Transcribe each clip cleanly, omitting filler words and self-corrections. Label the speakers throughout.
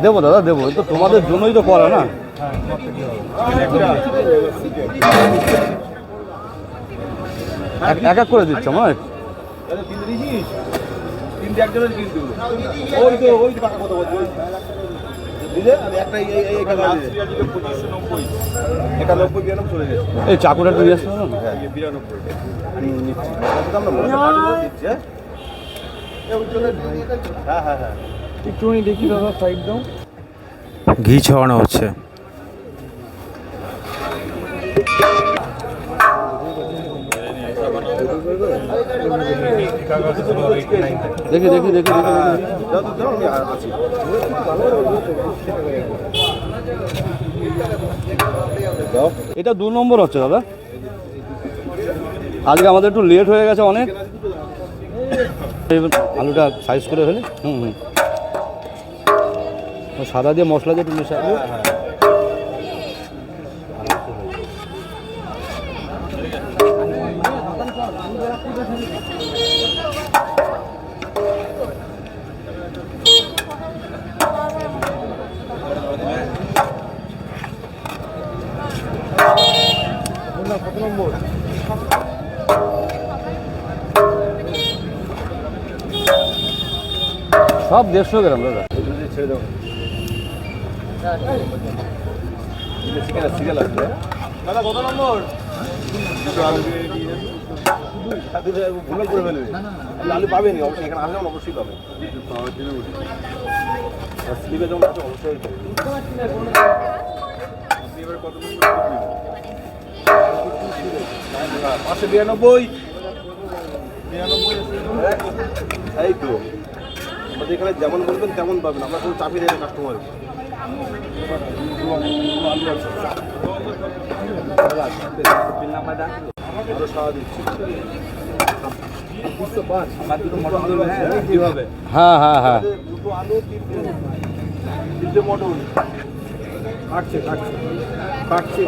Speaker 1: দেবো দাদা দেবো, তো তোমাদের জন্যই তো করা না। এক এক করে দিচ্ছ আমার এই চাকুটা দিয়ে আসতে পারো না?
Speaker 2: একটুখানি দেখি দাদা, সাইড দাও।
Speaker 3: ঘি ছড়ানো হচ্ছে।
Speaker 1: দেখি দেখি দেখি এটা 2 নম্বর হচ্ছে দাদা। আজকে আমাদের একটু লেট হয়ে গেছে অনেক। আলুটা সাইজ করে ফেলে সাদা দিয়ে মশলা দিয়ে একটু মেশাবো। সব 150 গ্রাম দাদা।
Speaker 2: দাদা কত নম্বর? আলু পাবেন এখানে আসলে অবশ্যই পাবেন। স্লিপে যেমন আছে অবশ্যই 592 এই তো আমাদের এখানে যেমন বলবেন তেমন পাবেন, আমরা কোনো চাপি দেয় কাস্টমার।
Speaker 1: হ্যাঁ হ্যাঁ হ্যাঁ
Speaker 2: দুটো আলু, তিনটে মটন কাটছে কাটছে কাটছে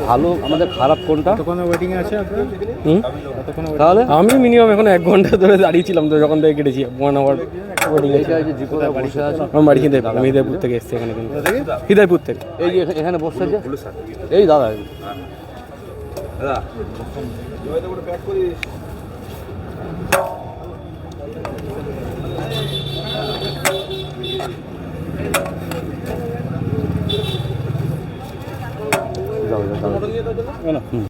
Speaker 1: ভালো আমাদের খারাপ কোনটা?
Speaker 3: দোকানে ওয়েটিং আছে আপনার?
Speaker 1: তাহলে
Speaker 3: আমি মিনিমাম এখন 1 ঘন্টা ধরে দাঁড়িয়েছিলাম তো, যখন থেকে কেটেছি 1 আওয়ার ওয়েটিং আছে।
Speaker 1: এইটা যে জিকোটা বসে আছে
Speaker 3: আমার বাড়ি হৃদয়পুর থেকে এসছে এখানে, কিন্তু হৃদয়পুর থেকে।
Speaker 1: এই যে এখানে বসে আছে এই দাদা।
Speaker 2: দাদা প্যাক করিস।
Speaker 1: যাও যাও